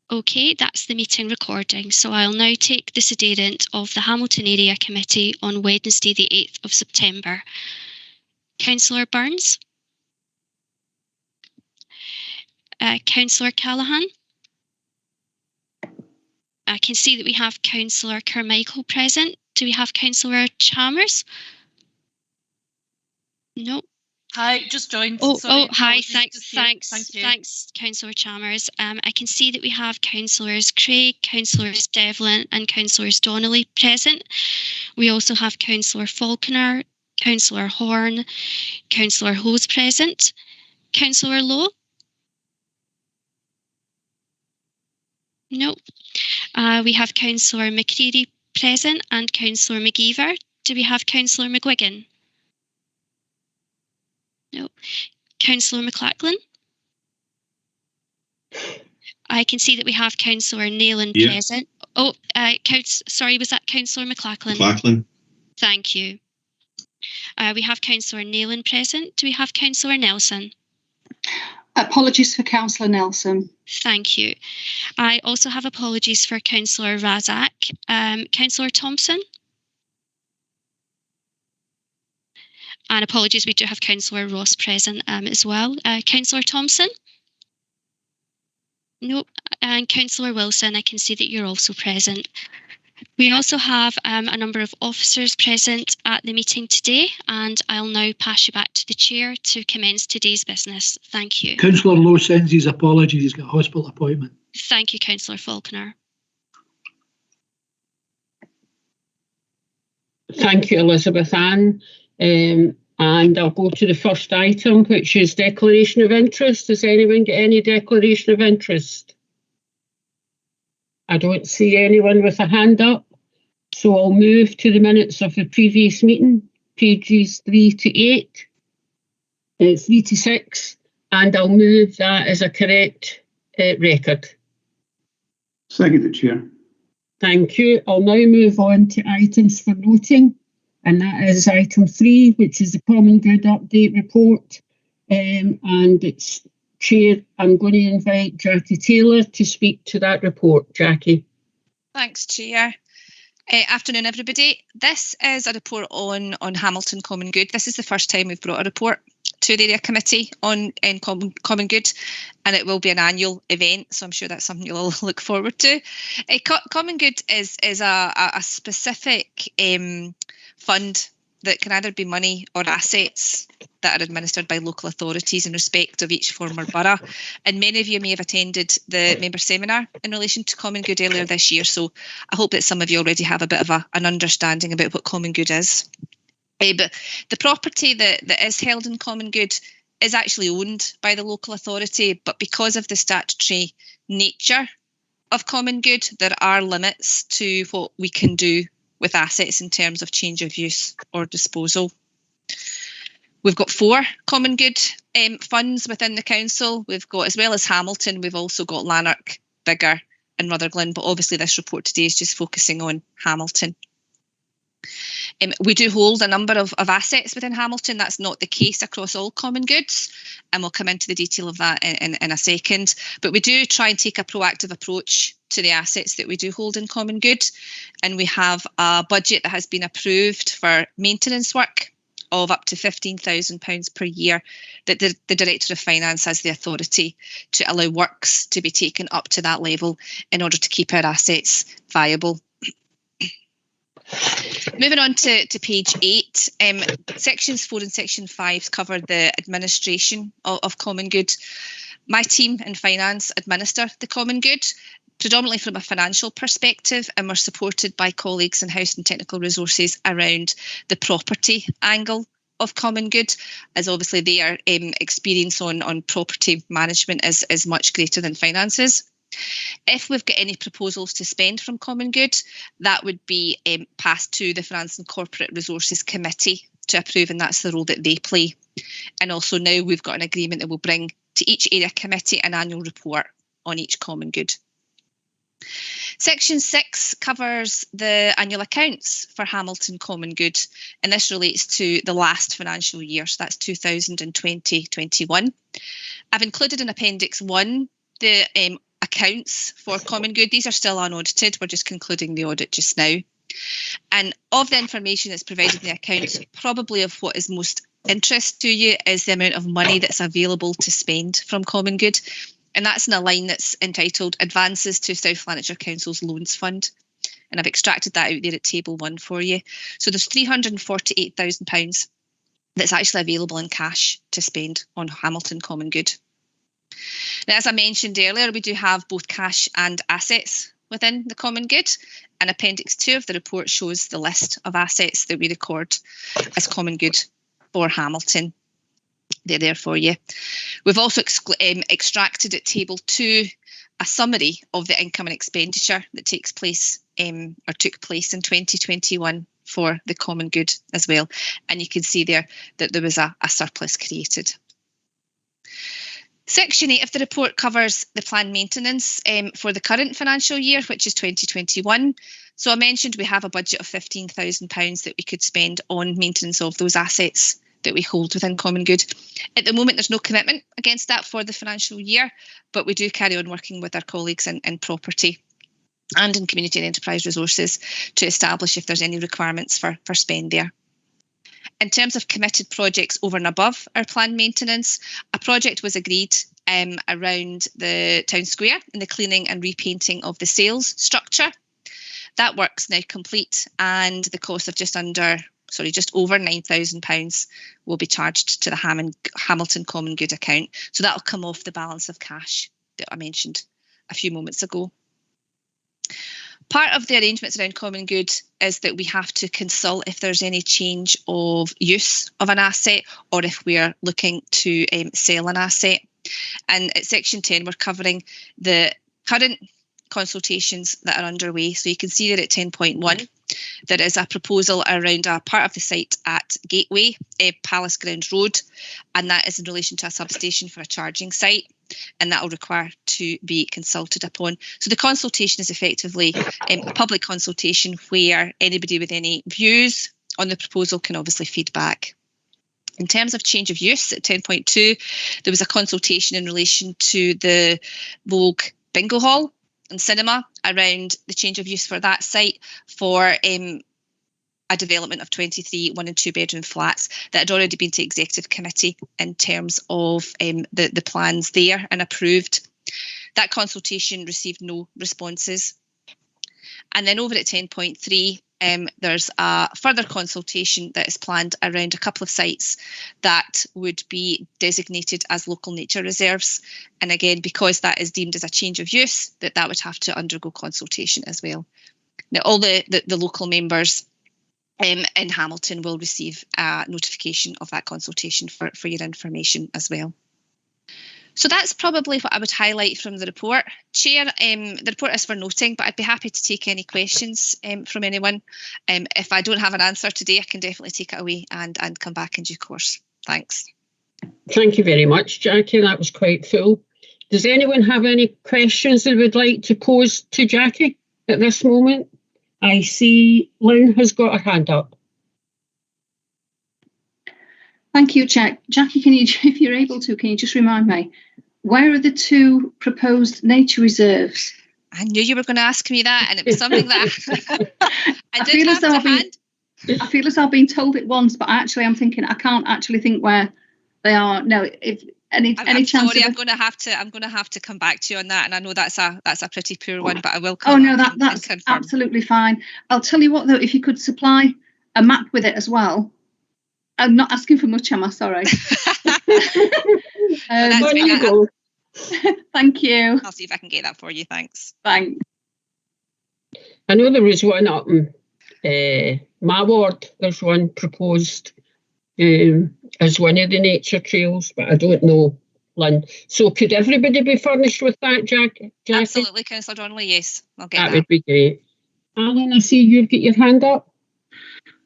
Okay, that's the meeting recording. So I'll now take the sedierent of the Hamilton Area Committee on Wednesday the 8th of September. Councillor Burns? Councillor Callaghan? I can see that we have Councillor Carmichael present. Do we have Councillor Chalmers? No. Hi, just joined. Hi. Thanks, Councillor Chalmers. I can see that we have Councillors Craig, Councillors Devlin and Councillors Donnelly present. We also have Councillor Falconer, Councillor Horn, Councillor Hose present. Councillor Lowe? No. We have Councillor McCreary present and Councillor McGeever. Do we have Councillor McGuigan? No. Councillor McLachlan? I can see that we have Councillor Nayland present. Sorry, was that Councillor McLachlan? McLachlan. Thank you. We have Councillor Nayland present. Do we have Councillor Nelson? Apologies for Councillor Nelson. Thank you. I also have apologies for Councillor Razak. Councillor Thompson? And apologies, we do have Councillor Ross present as well. Councillor Thompson? Nope. And Councillor Wilson, I can see that you're also present. We also have a number of officers present at the meeting today, and I'll now pass you back to the Chair to commence today's business. Thank you. Councillor Lowe sends his apologies. He's got a hospital appointment. Thank you, Councillor Falconer. Thank you, Elizabeth Ann. And I'll go to the first item, which is declaration of interest. Does anyone get any declaration of interest? I don't see anyone with a hand up. So I'll move to the minutes of the previous meeting, pages 3 to 8, 3 to 6, and I'll move that as a correct record. Second, the Chair. Thank you. I'll now move on to items for noting, and that is item 3, which is the Common Good Update Report. And it's Chair, I'm going to invite Jackie Taylor to speak to that report. Jackie. Thanks, Chair. Afternoon, everybody. This is a report on Hamilton Common Good. This is the first time we've brought a report to the area committee on Common Good, and it will be an annual event, so I'm sure that's something you'll all look forward to. Common Good is a specific fund that can either be money or assets that are administered by local authorities in respect of each former borough. And many of you may have attended the member seminar in relation to Common Good earlier this year, so I hope that some of you already have a bit of an understanding about what Common Good is. But the property that is held in Common Good is actually owned by the local authority, but because of the statutory nature of Common Good, there are limits to what we can do with assets in terms of change of use or disposal. We've got 4 Common Good funds within the council. We've got, as well as Hamilton, we've also got Lanark, Biggar and Rutherglen, but obviously this report today is just focusing on Hamilton. We do hold a number of assets within Hamilton. That's not the case across all Common Goods, and we'll come into the detail of that in a second. But we do try and take a proactive approach to the assets that we do hold in Common Good, and we have a budget that has been approved for maintenance work of up to £15,000 per year that the Director of Finance has the authority to allow works to be taken up to that level in order to keep our assets viable. Moving on to page 8, sections 4 and section 5 cover the administration of Common Good. My team in finance administer the Common Good, predominantly from a financial perspective, and we're supported by colleagues in House and Technical Resources around the property angle of Common Good, as obviously their experience on property management is much greater than finances. If we've got any proposals to spend from Common Good, that would be passed to the Finance and Corporate Resources Committee to approve, and that's the role that they play. And also now we've got an agreement that will bring to each area committee an annual report on each Common Good. Section 6 covers the annual accounts for Hamilton Common Good, and this relates to the last financial year, so that's 2020-21. I've included in Appendix 1 the accounts for Common Good. These are still unaudited. We're just concluding the audit just now. And of the information that's provided in the accounts, probably of what is most interest to you is the amount of money that's available to spend from Common Good. And that's in a line that's entitled Advances to South Lanarkshire Council's Loans Fund. And I've extracted that out there at table 1 for you. So there's £348,000 that's actually available in cash to spend on Hamilton Common Good. Now, as I mentioned earlier, we do have both cash and assets within the Common Good, and Appendix 2 of the report shows the list of assets that we record as Common Good for Hamilton. They're there for you. We've also extracted at Table 2 a summary of the income and expenditure that took place in 2021 for the Common Good as well. And you can see there that there was a surplus created. Section 8 of the report covers the planned maintenance for the current financial year, which is 2021. So I mentioned we have a budget of £15,000 that we could spend on maintenance of those assets that we hold within Common Good. At the moment, there's no commitment against that for the financial year, but we do carry on working with our colleagues in property and in community and enterprise resources to establish if there's any requirements for spend there. In terms of committed projects over and above our planned maintenance, a project was agreed around the town square and the cleaning and repainting of the sales structure. That work's now complete, and the cost of just over £9,000 will be charged to the Hamilton Common Good account. So that'll come off the balance of cash that I mentioned a few moments ago. Part of the arrangements around Common Good is that we have to consult if there's any change of use of an asset or if we're looking to sell an asset. And at Section 10, we're covering the current consultations that are underway. So you can see there at 10.1, there is a proposal around a part of the site at Gateway, Palace Ground Road, and that is in relation to a substation for a charging site, and that will require to be consulted upon. So the consultation is effectively a public consultation where anybody with any views on the proposal can obviously feed back. In terms of change of use at 10.2, there was a consultation in relation to the Vogue Bingo Hall and cinema around the change of use for that site for a development of 23 1 and 2 bedroom flats that had already been to executive committee in terms of the plans there and approved. That consultation received no responses. And then over at 10.3, there's a further consultation that is planned around a couple of sites that would be designated as local nature reserves. And again, because that is deemed as a change of use, that would have to undergo consultation as well. Now, all the local members in Hamilton will receive a notification of that consultation for your information as well. So that's probably what I would highlight from the report. Chair, the report is for noting, but I'd be happy to take any questions from anyone. If I don't have an answer today, I can definitely take it away and come back in due course. Thanks. Thank you very much, Jackie. That was quite full. Does anyone have any questions they would like to pose to Jackie at this moment? I see Lynn has got her hand up. Thank you, Jack. Jackie, can you, if you're able to, can you just remind me, where are the two proposed nature reserves? I knew you were going to ask me that, and it was something that I did have to hand. I feel as I've been told it once, but actually I'm thinking I can't actually think where they are. No, if any chance. Sorry, I'm going to have to come back to you on that, and I know that's a pretty poor one, but I will come. Oh no, that's absolutely fine. I'll tell you what though, if you could supply a map with it as well. I'm not asking for much, am I? Sorry. Thank you. I'll see if I can get that for you. Thanks. Thanks. I know there was one up in my ward. There's one proposed as one of the nature trails, but I don't know, Lynn. So could everybody be furnished with that, Jackie? Absolutely, Councillor Donnelly, yes. I'll get that. That would be great. Alan, I see you've got your hand up.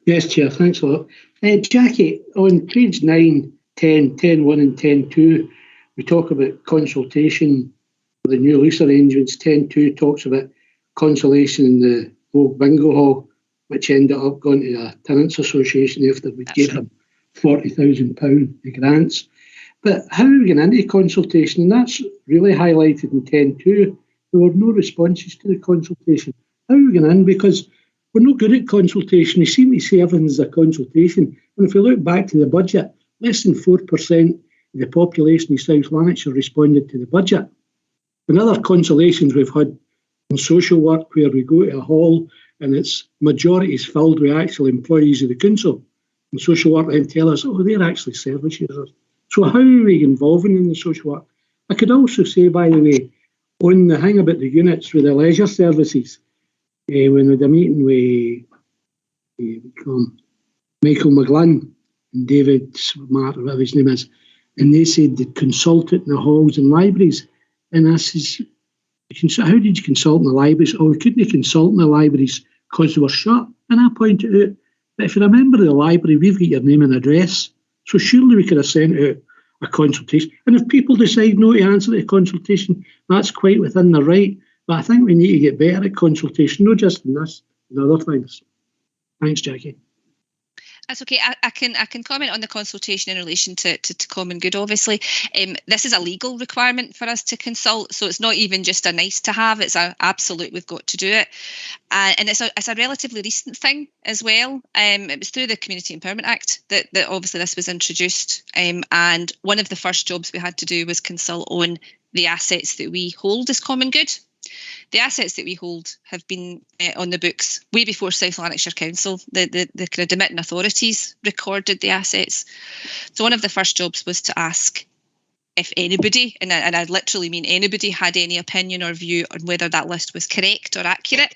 Yes, Chair, thanks a lot. Jackie, on page 9, 10, 10.1 and 10.2, we talk about consultation for the new lease arrangements. 10.2 talks about consolation in the Vogue Bingo Hall, which ended up going to a tenants association after we gave them £40,000 grants. But how are we getting into consultation? And that's really highlighted in 10.2. there were no responses to the consultation. How are we going in? Because we're not good at consultation. They seem to say everything's a consultation. And if we look back to the budget, less than 4% of the population in South Lanarkshire responded to the budget. And other consolations we've had in social work, where we go to a hall and its majority is filled with actual employees of the council. And social work then tell us, oh, they're actually service users. So how are we involving in the social work? I could also say, by the way, on the thing about the units with the leisure services, when we had a meeting with Michael McGlynn and David Smart, or whatever his name is, and they said they'd consult it in the halls and libraries. And I says, how did you consult in the libraries? Oh, we couldn't consult in the libraries because they were shut. And I pointed out that if you're a member of the library, we've got your name and address. So surely we could have sent out a consultation. And if people decide no to answer the consultation, that's quite within their right. But I think we need to get better at consultation, not just in this, and other things. Thanks, Jackie. That's okay. I can comment on the consultation in relation to common good. Obviously, this is a legal requirement for us to consult, so it's not even just a nice to have. It's an absolute. We've got to do it, and it's a relatively recent thing as well. It was through the Community Empowerment Act that obviously this was introduced, and one of the first jobs we had to do was consult on the assets that we hold as common good. The assets that we hold have been on the books way before South Lanarkshire Council. The kind of Demitting authorities recorded the assets. So one of the first jobs was to ask if anybody, and I literally mean anybody, had any opinion or view on whether that list was correct or accurate.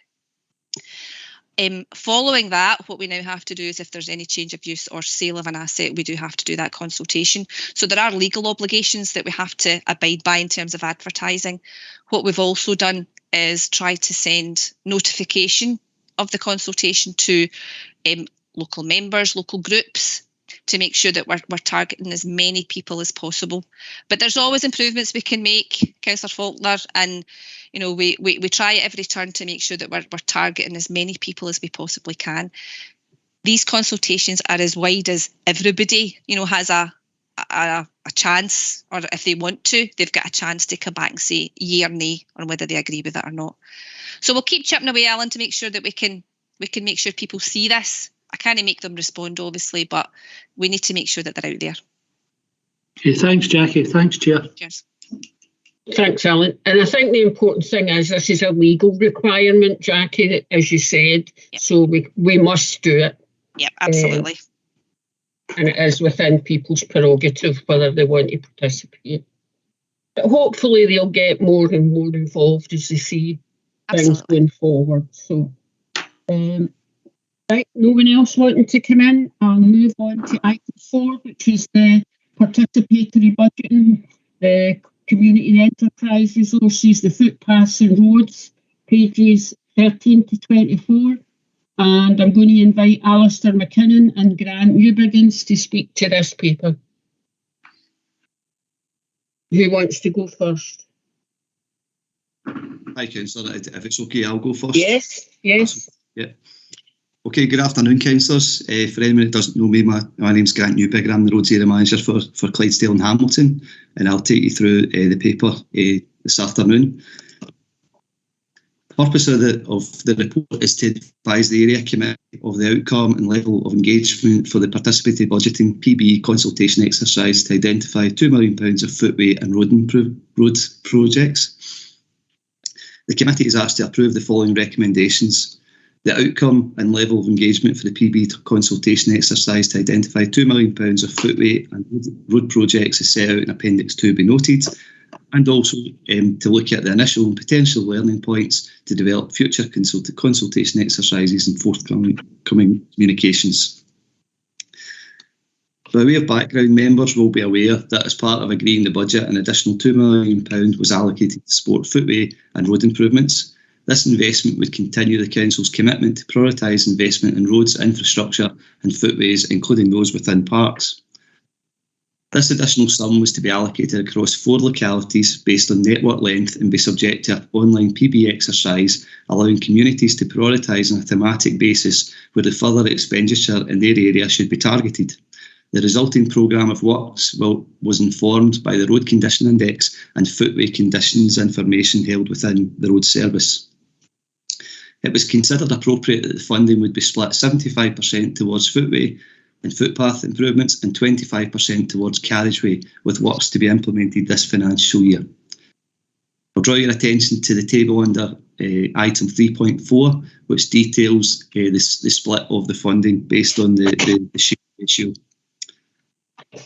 Following that, what we now have to do is if there's any change of use or sale of an asset, we do have to do that consultation. So there are legal obligations that we have to abide by in terms of advertising. What we've also done is try to send notification of the consultation to local members, local groups, to make sure that we're targeting as many people as possible. But there's always improvements we can make, Councillor Faulkner, and we try at every turn to make sure that we're targeting as many people as we possibly can. These consultations are as wide as everybody, has a chance, or if they want to, they've got a chance to come back and say yea or nay on whether they agree with it or not. So we'll keep chipping away, Alan, to make sure that we can make sure people see this. I can't make them respond, obviously, but we need to make sure that they're out there. Okay, thanks, Jackie. Thanks, Chair. Cheers. Thanks, Alan. And I think the important thing is this is a legal requirement, Jackie, as you said, yep. So we must do it. Yep, absolutely. And it is within people's prerogative whether they want to participate. But hopefully they'll get more and more involved as they see things going forward. So, right, no one else wanting to come in? I'll move on to item 4, which is the participatory budgeting, the community and enterprise resources, the footpaths and roads, pages 13 to 24. And I'm going to invite Alistair McKinnon and Grant Newbiggins to speak to this paper. Who wants to go first? Hi, Councillor. If it's okay, I'll go first. Yes. Yeah. Okay, good afternoon, councillors. For anyone that doesn't know me, my name's Grant Newbigger. I'm the Roads Area Manager for Clydesdale and Hamilton, and I'll take you through the paper this afternoon. The purpose of the report is to advise the Area Committee of the outcome and level of engagement for the participatory budgeting PBE consultation exercise to identify £2 million of footway and road projects. The committee is asked to approve the following recommendations. The outcome and level of engagement for the PB consultation exercise to identify £2 million of footway and road projects is set out in Appendix 2 be noted, and also to look at the initial and potential learning points to develop future consultation exercises and forthcoming communications. By way of background, members will be aware that as part of agreeing the budget, an additional £2 million was allocated to support footway and road improvements. This investment would continue the Council's commitment to prioritise investment in roads, infrastructure and footways, including those within parks. This additional sum was to be allocated across 4 localities based on network length and be subject to an online PB exercise, allowing communities to prioritise on a thematic basis where the further expenditure in their area should be targeted. The resulting programme of works was informed by the Road Condition Index and footway conditions information held within the road service. It was considered appropriate that the funding would be split 75% towards footway and footpath improvements and 25% towards carriageway, with works to be implemented this financial year. I'll draw your attention to the table under item 3.4, which details the split of the funding based on the share ratio.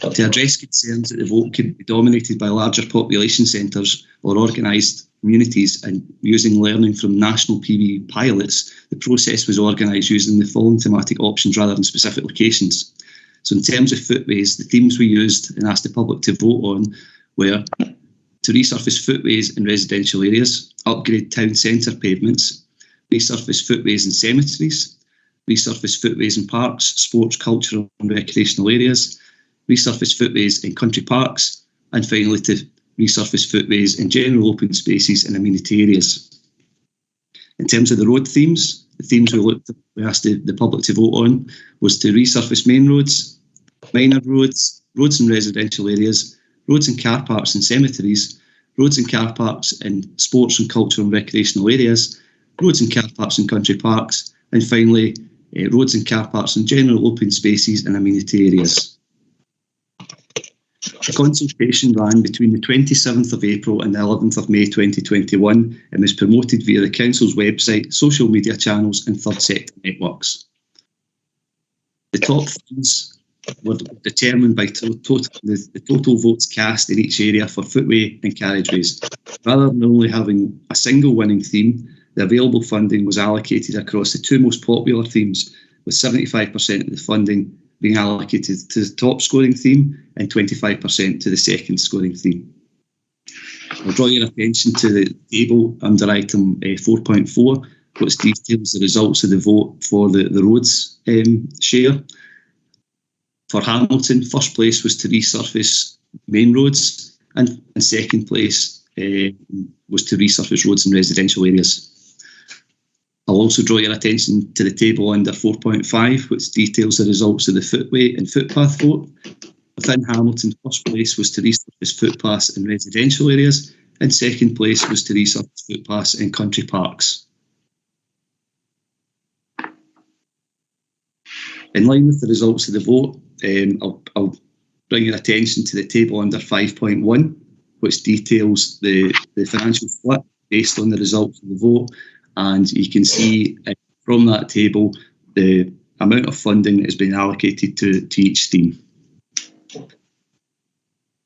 To address concerns that the vote could be dominated by larger population centres or organised communities and using learning from national PB pilots, the process was organised using the following thematic options rather than specific locations. So in terms of footways, the themes we used and asked the public to vote on were to resurface footways in residential areas, upgrade town centre pavements, resurface footways in cemeteries, resurface footways in parks, sports, cultural and recreational areas, resurface footways in country parks, and finally to resurface footways in general open spaces and amenity areas. In terms of the road themes, the themes we asked the public to vote on was to resurface main roads, minor roads, roads in residential areas, roads and car parks in cemeteries, roads and car parks in sports and cultural and recreational areas, roads and car parks in country parks, and finally roads and car parks in general open spaces and amenity areas. The consultation ran between the 27th of April and the 11th of May 2021 and was promoted via the Council's website, social media channels and third sector networks. The top themes were determined by the total votes cast in each area for footway and carriageways. Rather than only having a single winning theme, the available funding was allocated across the two most popular themes, with 75% of the funding being allocated to the top scoring theme and 25% to the second scoring theme. I'll draw your attention to the table under item 4.4, which details the results of the vote for the roads share. For Hamilton, first place was to resurface main roads, and second place was to resurface roads in residential areas. I'll also draw your attention to the table under 4.5, which details the results of the footway and footpath vote. Within Hamilton, first place was to resurface footpaths in residential areas, and second place was to resurface footpaths in country parks. In line with the results of the vote, I'll bring your attention to the table under 5.1, which details the financial split based on the results of the vote. And you can see from that table the amount of funding that has been allocated to each theme.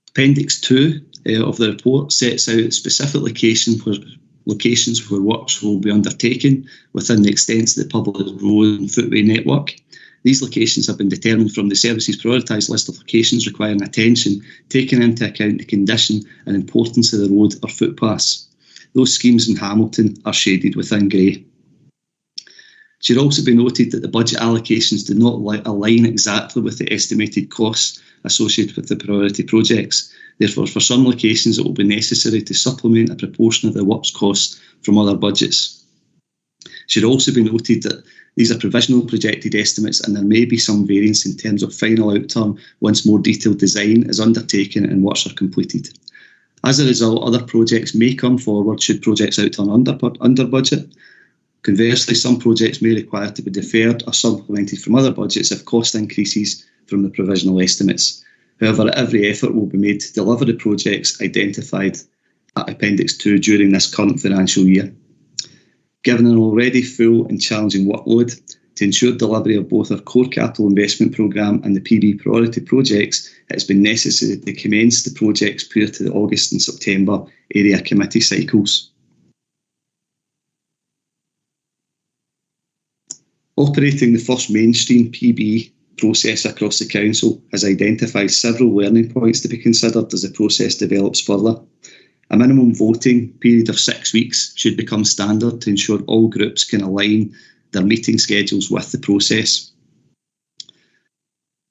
Appendix 2 of the report sets out specific locations where works will be undertaken within the extents of the public road and footway network. These locations have been determined from the service's prioritised list of locations requiring attention, taking into account the condition and importance of the road or footpaths. Those schemes in Hamilton are shaded within grey. It should also be noted that the budget allocations do not align exactly with the estimated costs associated with the priority projects. Therefore, for some locations, it will be necessary to supplement a proportion of the works costs from other budgets. It should also be noted that these are provisional projected estimates and there may be some variance in terms of final outcome once more detailed design is undertaken and works are completed. As a result, other projects may come forward should projects outturn under budget. Conversely, some projects may require to be deferred or supplemented from other budgets if cost increases from the provisional estimates. However, every effort will be made to deliver the projects identified at Appendix 2 during this current financial year. Given an already full and challenging workload, to ensure delivery of both our core capital investment programme and the PB priority projects, it has been necessary to commence the projects prior to the August and September area committee cycles. Operating the first mainstream PB process across the Council has identified several learning points to be considered as the process develops further. A minimum voting period of 6 weeks should become standard to ensure all groups can align their meeting schedules with the process.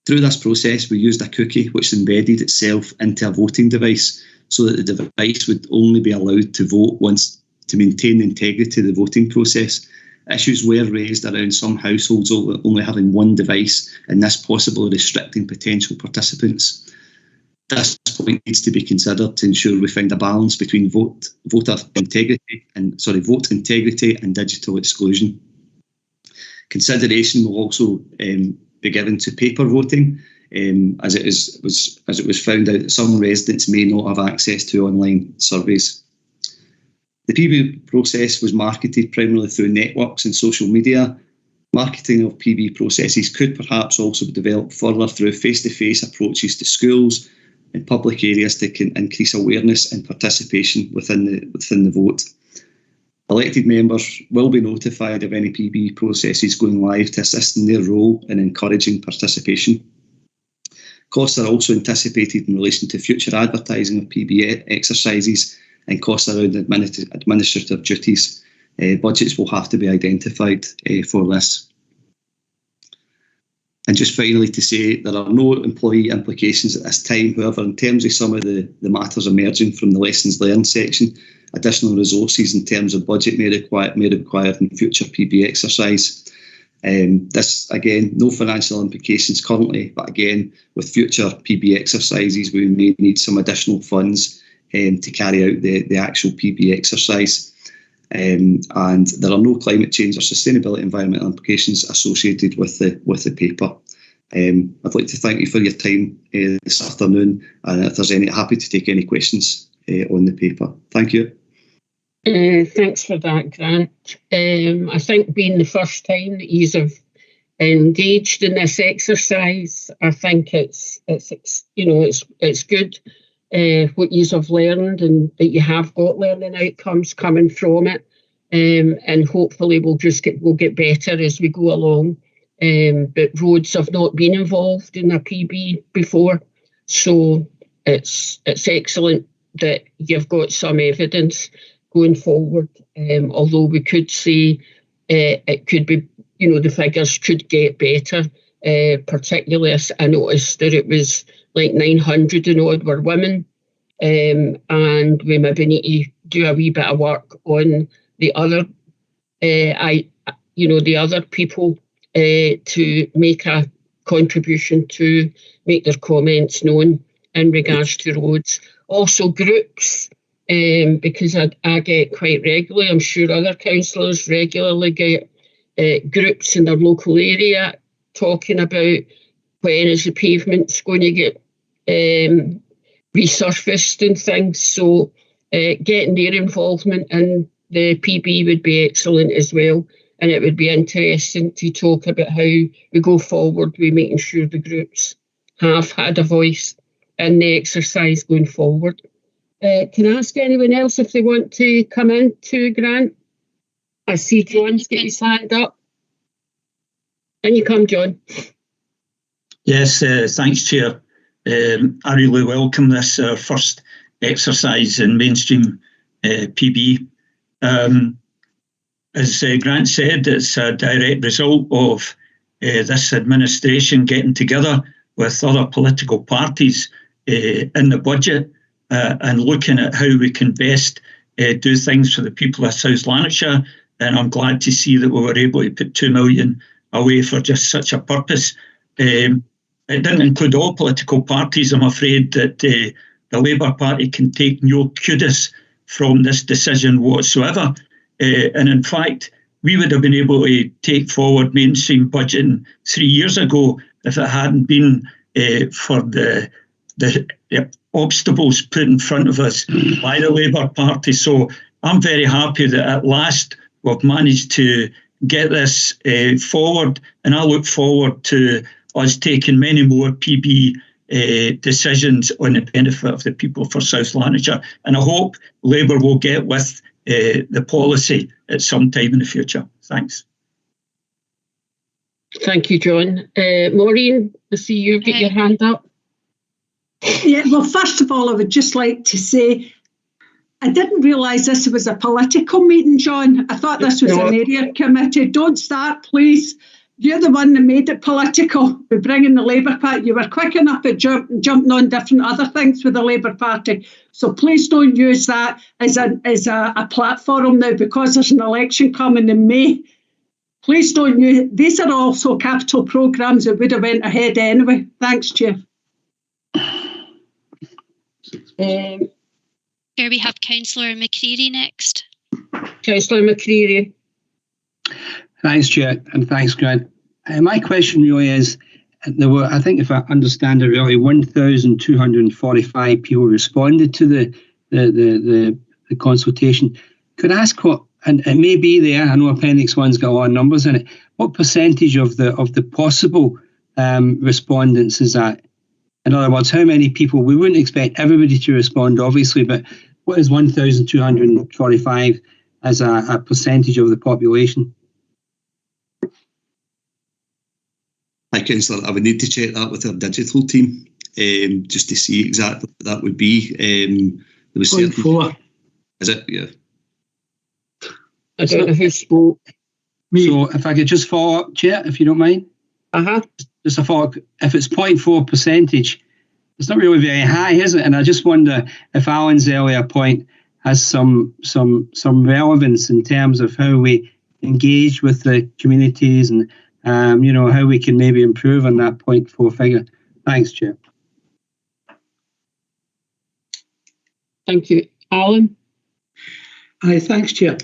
Through this process, we used a cookie which embedded itself into a voting device so that the device would only be allowed to vote once to maintain the integrity of the voting process. Issues were raised around some households only having one device, and this possibly restricting potential participants. This point needs to be considered to ensure we find a balance between vote integrity and digital exclusion. Consideration will also be given to paper voting, as it was found out that some residents may not have access to online surveys. The PB process was marketed primarily through networks and social media. Marketing of PB processes could perhaps also be developed further through face-to-face approaches to schools and public areas to increase awareness and participation within the vote. Elected members will be notified of any PB processes going live to assist in their role in encouraging participation. Costs are also anticipated in relation to future advertising of PB exercises and costs around administrative duties. Budgets will have to be identified for this. And just finally to say, there are no employee implications at this time. However, in terms of some of the matters emerging from the lessons learned section, additional resources in terms of budget may be required in future PB exercise. This, again, no financial implications currently, but again, with future PB exercises, we may need some additional funds to carry out the actual PB exercise. And there are no climate change or sustainability environmental implications associated with the paper. I'd like to thank you for your time this afternoon, and if there's any, happy to take any questions on the paper. Thank you. Thanks for that, Grant. I think being the first time that you have engaged in this exercise, I think it's good. What you have learned and that you have got learning outcomes coming from it, and hopefully we'll get better as we go along. But roads have not been involved in a PB before, so it's excellent that you've got some evidence going forward. Although we could say it could be, the figures could get better. Particularly, I noticed that it was like 900 and odd were women, and we maybe need to do a wee bit of work on the other, the other people to make a contribution to make their comments known in regards to roads. Also groups, because I get quite regularly, I'm sure other councillors regularly get groups in their local area talking about when is the pavements going to get resurfaced and things. So getting their involvement in the PB would be excellent as well. And it would be interesting to talk about how we go forward with making sure the groups have had a voice in the exercise going forward. Can I ask anyone else if they want to come in to Grant? I see John's got his hand up. And you come, John. Yes, thanks, Chair. I really welcome this first exercise in mainstream PB. As Grant said, it's a direct result of this administration getting together with other political parties in the budget and looking at how we can best do things for the people of South Lanarkshire. And I'm glad to see that we were able to put 2 million away for just such a purpose. It didn't include all political parties. I'm afraid that the Labour Party can take no kudos from this decision whatsoever. And in fact, we would have been able to take forward mainstream budgeting 3 years ago if it hadn't been for the obstacles put in front of us by the Labour Party. So I'm very happy that at last we've managed to get this forward, and I look forward to us taking many more PB decisions on the benefit of the people for South Lanarkshire. And I hope Labour will get with the policy at some time in the future. Thanks. Thank you, John. Maureen, I see you've got your hand up. Yeah, well, first of all, I would just like to say I didn't realise this was a political meeting, John. I thought this was an area committee. Don't start, please. You're the one that made it political by bringing the Labour Party. You were quick enough at jumping on different other things with the Labour Party. So please don't use that as a platform now, because there's an election coming in May. Please don't you. These are also capital programmes that would have went ahead anyway. Thanks, Chair. Here we have Councillor McCreary next. Councillor McCreary. Thanks, Chair, and thanks, Grant. My question really is, there were, I think if I understand it really, 1,245 people responded to the consultation. Could I ask what, and it may be there, I know Appendix 1's got a lot of numbers in it, what percentage of the possible respondents is that? In other words, how many people? We wouldn't expect everybody to respond, obviously, but what is 1,245 as a percentage of the population? Hi, Councillor. I would need to check that with our digital team just to see exactly what that would be. There was 0.4. Is it? Yeah. I don't know who spoke. So if I could just follow up, Chair, if you don't mind. Just a follow up. If it's 0.4 percentage, it's not really very high, is it? And I just wonder if Alan's earlier point has some relevance in terms of how we engage with the communities and how we can maybe improve on that 0.4 figure. Thanks, Chair. Thank you. Alan? Aye, thanks, Chair.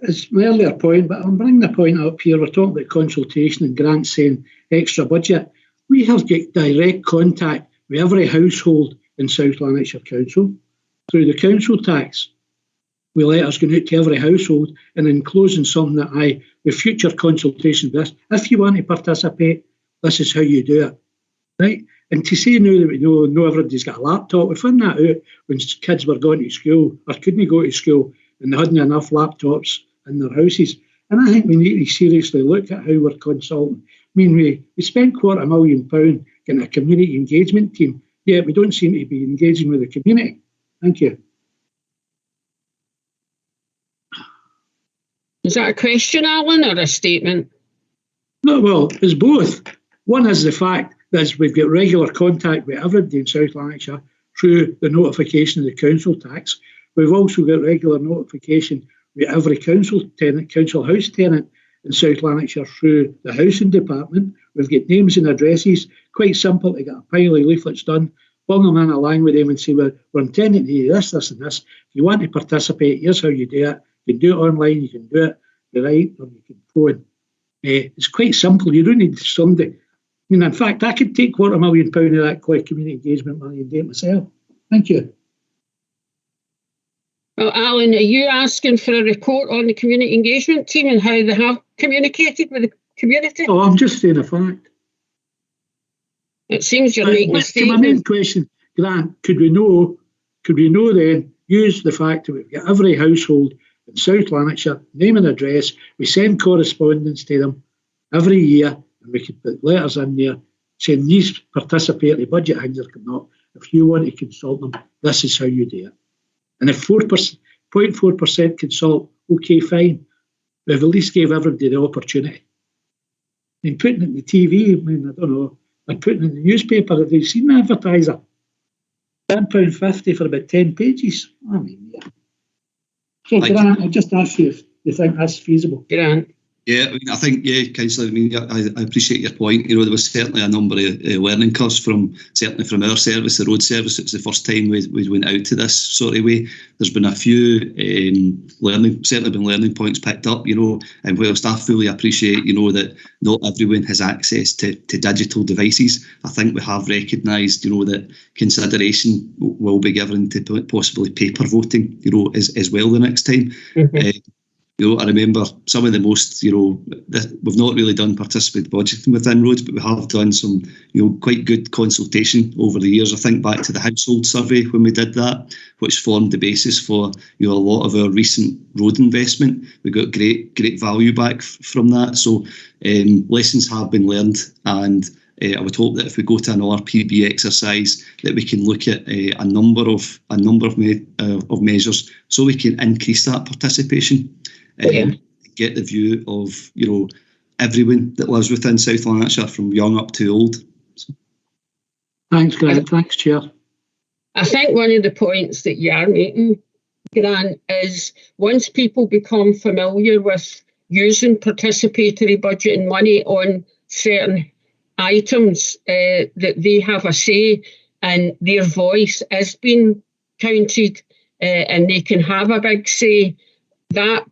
It's my earlier point, but I'm bringing the point up here. We're talking about consultation and Grant saying extra budget. We have got direct contact with every household in South Lanarkshire Council through the council tax. We letters going out to every household and enclosing something that with future consultation with this, if you want to participate, this is how you do it. Right? And to say now that we know everybody's got a laptop, we found that out when kids were going to school or couldn't go to school and they hadn't enough laptops in their houses. And I think we need to seriously look at how we're consulting. I mean, we spent £250,000 getting a community engagement team, yet we don't seem to be engaging with the community. Thank you. Is that a question, Alan, or a statement? No, well, it's both. One is the fact that we've got regular contact with everybody in South Lanarkshire through the notification of the council tax. We've also got regular notification with every council house tenant in South Lanarkshire through the housing department. We've got names and addresses. Quite simple to get a pile of leaflets done, bung them in a line with them and say, well, we're intending to do this, this and this. If you want to participate, here's how you do it. You can do it online, you can do it right, or you can phone. It's quite simple. You don't need somebody. I mean, in fact, I could take £250,000 of that community engagement money and do it myself. Thank you. Well, Alan, are you asking for a report on the community engagement team and how they have communicated with the community? Oh, I'm just saying a fact. It seems you're making a statement. My main question, Grant, could we know then, use the fact that we've got every household in South Lanarkshire, name and address, we send correspondence to them every year, and we could put letters in there saying these participatory budget things are coming up. If you want to consult them, this is how you do it. And if 0.4% consult, okay, fine. We've at least gave everybody the opportunity. I mean, putting it in the TV, I mean, I don't know, like putting it in the newspaper, have you seen the advertiser? £10.50 for about 10 pages. I mean, yeah. So, Grant, I'll just ask you if you think that's feasible. Grant. Yeah, I mean, I think, Councillor, I mean, I appreciate your point. There was certainly a number of learning curves certainly from our service, the road service. It was the first time we went out to this sort of way. There's been a few learning points picked up, and whilst I fully appreciate, that not everyone has access to digital devices, I think we have recognised, that consideration will be given to possibly paper voting, as well the next time. Mm-hmm. I remember some of the most, we've not really done participatory budgeting within roads, but we have done some, quite good consultation over the years. I think back to the household survey when we did that, which formed the basis for, a lot of our recent road investment. We got great value back from that. So lessons have been learned, and I would hope that if we go to another PB exercise, that we can look at a number of measures so we can increase that participation. Get the view of everyone that lives within South Lanarkshire, from young up to old. So. Thanks, Grant. Thanks, Chair. I think one of the points that you are making, Grant, is once people become familiar with using participatory budgeting money on certain items, that they have a say and their voice is being counted, and they can have a big say, that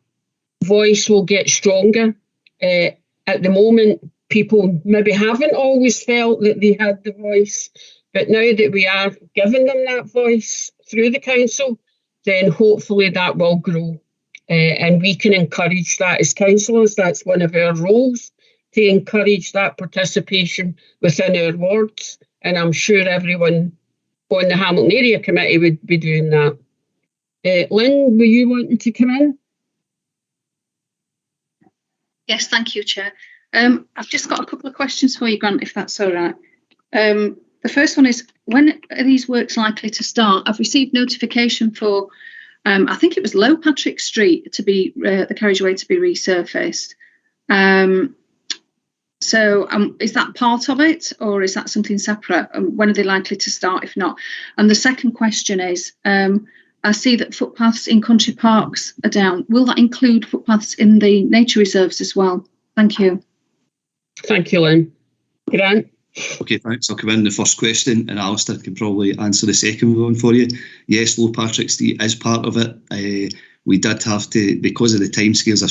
voice will get stronger. At the moment, people maybe haven't always felt that they had the voice, but now that we are giving them that voice through the council, then hopefully that will grow. And we can encourage that as councillors. That's one of our roles, to encourage that participation within our wards. And I'm sure everyone on the Hamilton Area Committee would be doing that. Lynn, were you wanting to come in? Yes, thank you, Chair. I've just got a couple of questions for you, Grant, if that's all right. The first one is, when are these works likely to start? I've received notification for, I think it was Low Patrick Street, to be the carriageway to be resurfaced. So is that part of it, or is that something separate? When are they likely to start, if not? And the second question is, I see that footpaths in country parks are down. Will that include footpaths in the nature reserves as well? Thank you. Thank you, Lynn. Grant? Okay, thanks. I'll come in the first question, and Alistair can probably answer the second one for you. Yes, Low Patrick Street is part of it. We did have to, because of the timescales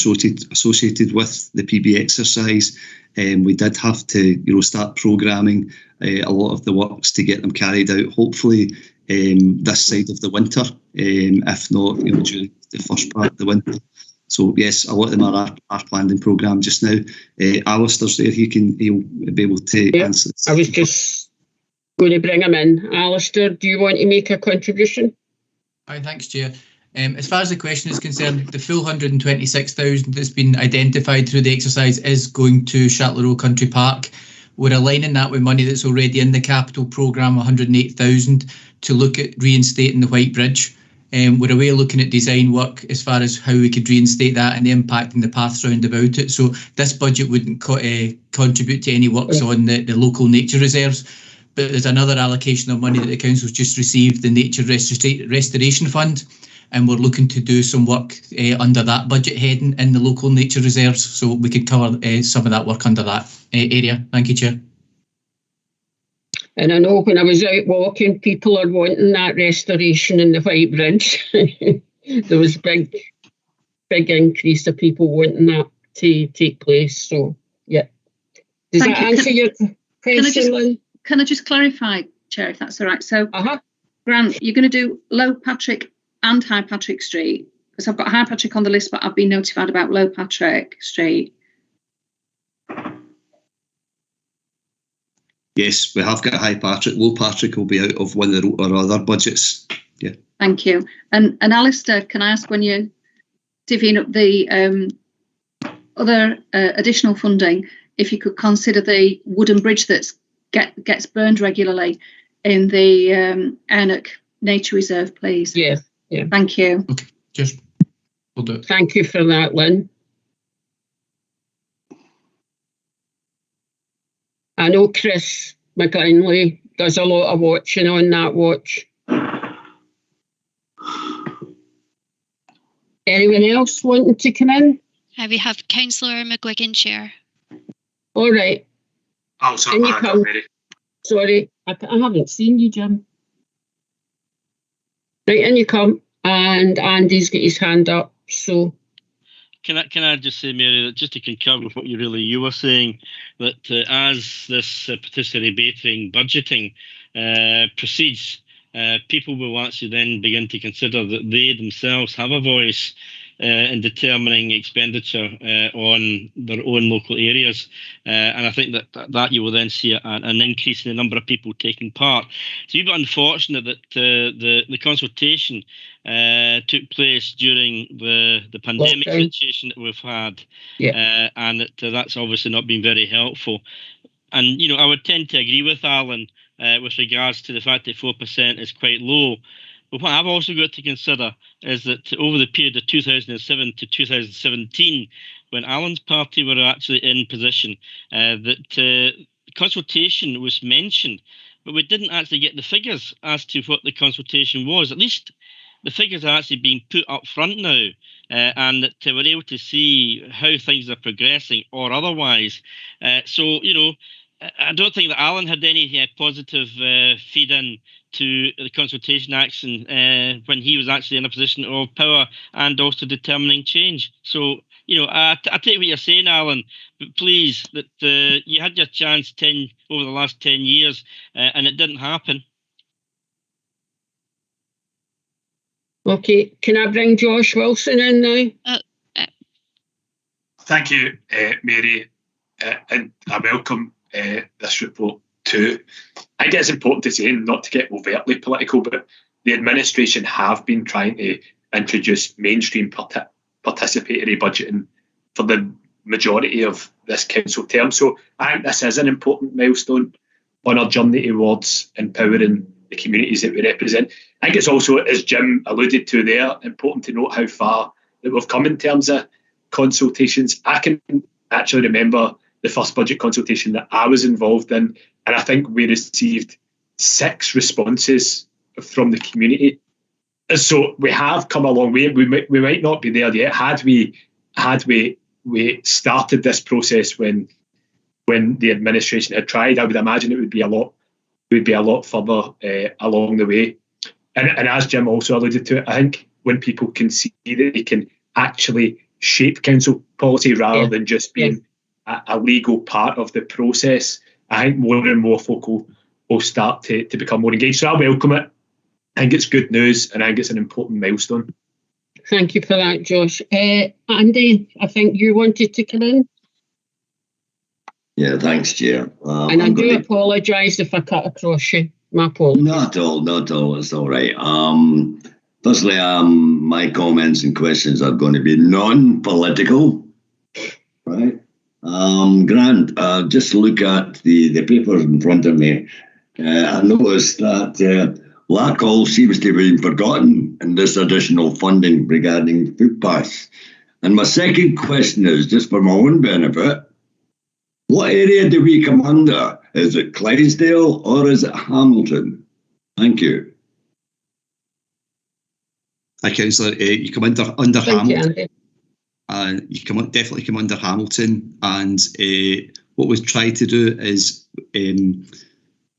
associated with the PB exercise, we did have to, start programming a lot of the works to get them carried out, hopefully this side of the winter, if not, during the first part of the winter. So yes, a lot of them are our planning programme just now. Alistair's there; he'll be able to answer this. I was just going to bring him in. Alistair, do you want to make a contribution? Hi, thanks, Chair. As far as the question is concerned, the full 126,000 that's been identified through the exercise is going to Shatler Country Park. We're aligning that with money that's already in the capital programme, 108,000, to look at reinstating the White Bridge. We're away looking at design work as far as how we could reinstate that and the impact and the paths round about it. So this budget wouldn't contribute to any works on the local nature reserves. But there's another allocation of money that the council's just received, the Nature Restoration Fund, and we're looking to do some work under that budget heading in the local nature reserves, so we could cover some of that work under that area. Thank you, Chair. And I know when I was out walking, people are wanting that restoration in the White Bridge. There was a big increase of people wanting that to take place. So, yeah. Does that answer your question, Lynn? Can I just clarify, Chair, if that's all right? So, Grant, you're going to do Low Patrick and High Patrick Street, because I've got High Patrick on the list, but I've been notified about Low Patrick Street. Yes, we have got High Patrick. Low Patrick will be out of one of our other budgets. Yeah. Thank you. And Alistair, can I ask, when you're divvying up the other additional funding, if you could consider the wooden bridge that gets burned regularly in the Airnock Nature Reserve, please? Yeah. Thank you. Okay, just we'll do it. Thank you for that, Lynn. I know Chris McGinley does a lot of watching on that watch. Anyone else wanting to come in? We have Councillor McGuigan, Chair. All right. Oh, sorry, Sorry, I haven't seen you, Jim. Right, in you come. And Andy's got his hand up, so... Can I just say, Mary, that just to concur with what you were saying, that as this participatory budgeting proceeds, people will actually then begin to consider that they themselves have a voice in determining expenditure on their own local areas, and I think that you will then see an increase in the number of people taking part. It's a bit unfortunate that the consultation took place during the pandemic situation that we've had, and that's obviously not been very helpful. And I would tend to agree with Alan with regards to the fact that 4% is quite low. But what I've also got to consider is that over the period of 2007 to 2017, when Alan's party were actually in position, that consultation was mentioned, but we didn't actually get the figures as to what the consultation was. At least the figures are actually being put up front now. and that we're able to see how things are progressing or otherwise. So, you know, I don't think that Alan had any positive feed-in to the consultation action when he was actually in a position of power and also determining change. So, you know, I take what you're saying, Alan, but please, that you had your chance over the last 10 years and it didn't happen. Okay, can I bring Josh Wilson in now? Thank you, Mary, and I welcome this report too. I think it's important to say, not to get overtly political, but the administration have been trying to introduce mainstream participatory budgeting for the majority of this council term. So I think this is an important milestone on our journey towards empowering the communities that we represent. I think it's also, as Jim alluded to there, important to note how far that we've come in terms of consultations. I can actually remember the first budget consultation that I was involved in, and I think we received 6 responses from the community. So we have come a long way. We might not be there yet. Had we started this process when the administration had tried, I would imagine it would be a lot further along the way. And as Jim also alluded to, I think when people can see that they can actually shape council policy rather than just being a legal part of the process, I think more and more folk will start to become more engaged. So I welcome it. I think it's good news, and I think it's an important milestone. Thank you for that, Josh. Andy, I think you wanted to come in. Yeah, thanks, Chair. And I do apologise if I cut across you. My apologies. Not at all. It's all right. Firstly, my comments and questions are going to be non-political, right? Grant, just look at the papers in front of me. I noticed that Larkhall seems to have been forgotten in this additional funding regarding footpaths. And my second question is, just for my own benefit, what area do we come under? Is it Clydesdale or is it Hamilton? Thank you. Hi, Councillor. You come under Hamilton. You definitely come under Hamilton. And what we've tried to do is,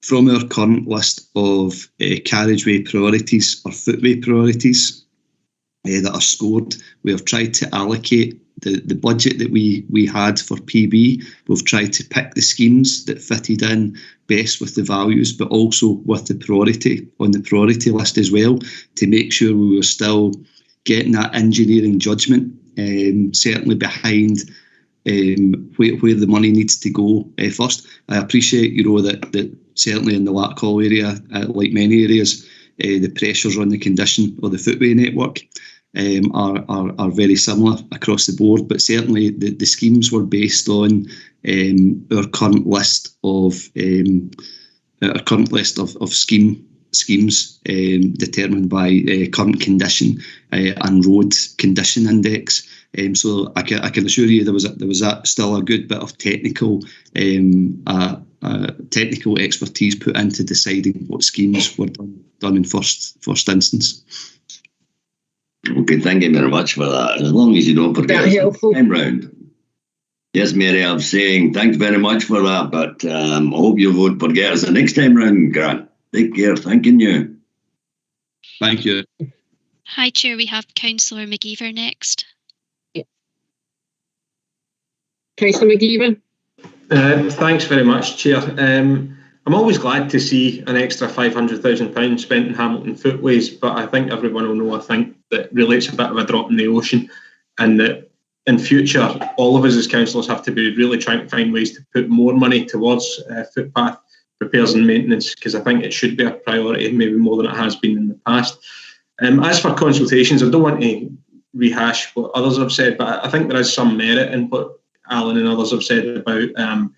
from our current list of carriageway priorities or footway priorities that are scored, we have tried to allocate the budget that we had for PB. We've tried to pick the schemes that fitted in best with the values, but also with the priority on the priority list as well, to make sure we were still getting that engineering judgment, certainly behind where the money needs to go first. I appreciate, that certainly in the Larkhall area, like many areas, the pressures on the condition of the footway network are very similar across the board, but certainly the schemes were based on our current list of schemes determined by current condition and road condition index. So I can assure you there was still a good bit of technical expertise put into deciding what schemes were done in first instance. Okay, thank you very much for that. As long as you don't forget us next time round. Yes, Mary, I'm saying thanks very much for that, but I hope you won't forget us the next time round, Grant. Take care. Thanking you. Thank you. Hi, Chair. We have Councillor McGeever next. Councillor McGeever. Thanks very much, Chair. I'm always glad to see an extra £500,000 spent in Hamilton footways, but I think everyone will know, that really it's a bit of a drop in the ocean, and that in future, all of us as councillors have to be really trying to find ways to put more money towards footpath repairs and maintenance, because I think it should be a priority, maybe more than it has been in the past. As for consultations, I don't want to rehash what others have said, but I think there is some merit in what Alan and others have said about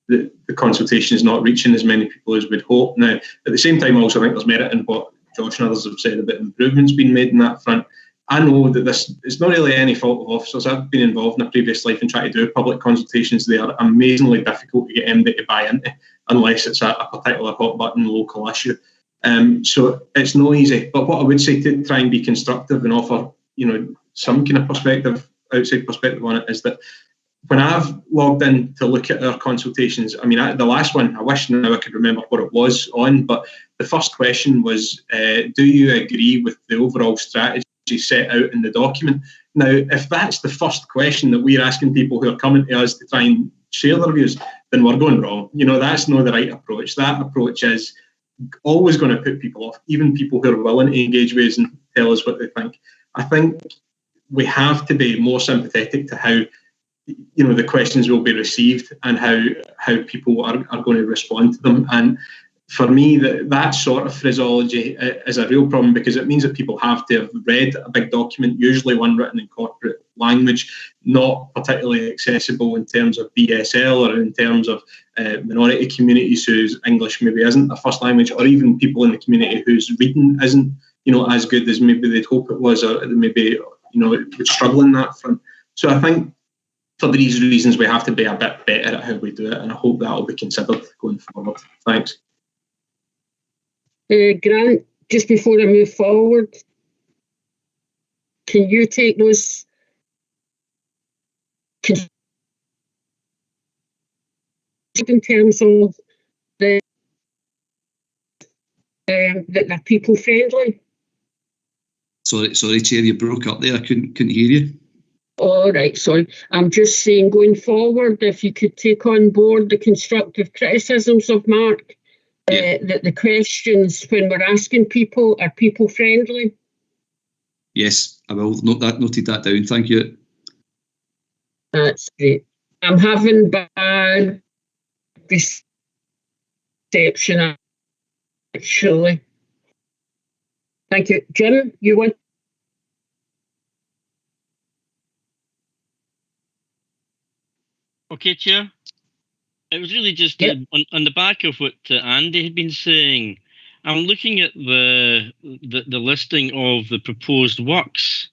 the consultation is not reaching as many people as we'd hope. Now, at the same time, I also think there's merit in what Josh and others have said about improvements being made in that front. I know that this is not really any fault of officers. I've been involved in a previous life and trying to do public consultations. They are amazingly difficult to get MD to buy into unless it's a particular hot button local issue. So it's no easy. But what I would say, to try and be constructive and offer, some kind of outside perspective on it, is that when I've logged in to look at our consultations, I mean, the last one, I wish now I could remember what it was on, but the first question was, do you agree with the overall strategy set out in the document? Now, if that's the first question that we're asking people who are coming to us to try and share their views, then we're going wrong. That's not the right approach. That approach is always going to put people off, even people who are willing to engage with us and tell us what they think. I think we have to be more sympathetic to how the questions will be received and how people are going to respond to them. And for me, that sort of phraseology is a real problem, because it means that people have to have read a big document, usually one written in corporate language, not particularly accessible in terms of BSL or in terms of minority communities whose English maybe isn't a first language, or even people in the community whose reading isn't as good as maybe they'd hope it was, or maybe would struggle in that front. So I think for these reasons we have to be a bit better at how we do it, and I hope that will be considered going forward. Thanks. Grant, just before I move forward, can you take those in terms of that they're people friendly? Sorry, Chair, you broke up there. I couldn't hear you. All right, sorry. I'm just saying, going forward, if you could take on board the constructive criticisms of Mark, that the questions when we're asking people are people friendly. Yes, I will. Noted that down. Thank you. That's great. I'm having bad reception, actually. Thank you. Jim, you want? Okay, Chair. It was really just on the back of what Andy had been saying. I'm looking at the listing of the proposed works,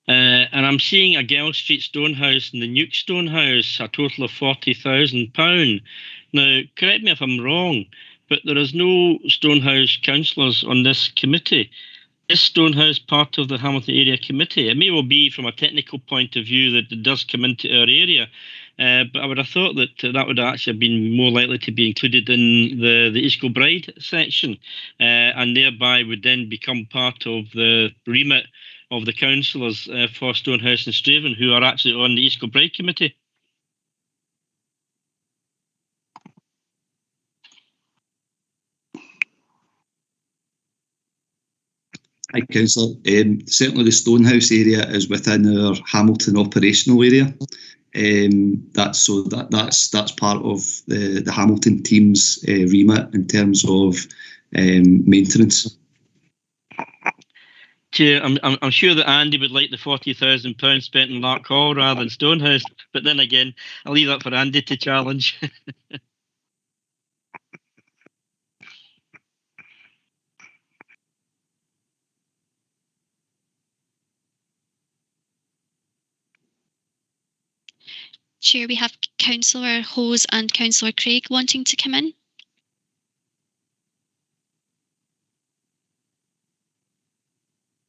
and I'm seeing a Girl Street Stonehouse and the Nuke Stonehouse, a total of £40,000. Now, correct me if I'm wrong, but there is no Stonehouse councillors on this committee. Is Stonehouse part of the Hamilton Area Committee? It may well be from a technical point of view that it does come into our area, but I would have thought that would actually have been more likely to be included in the East Kilbride section, and thereby would then become part of the remit of the councillors for Stonehouse and Straven, who are actually on the East Kilbride Committee. Hi, Councillor. Certainly the Stonehouse area is within our Hamilton operational area. That's part of the Hamilton team's remit in terms of maintenance. Chair, I'm sure that Andy would like the £40,000 spent in Lark Hall rather than Stonehouse, but then again, I'll leave that for Andy to challenge. Chair, we have Councillor Hose and Councillor Craig wanting to come in.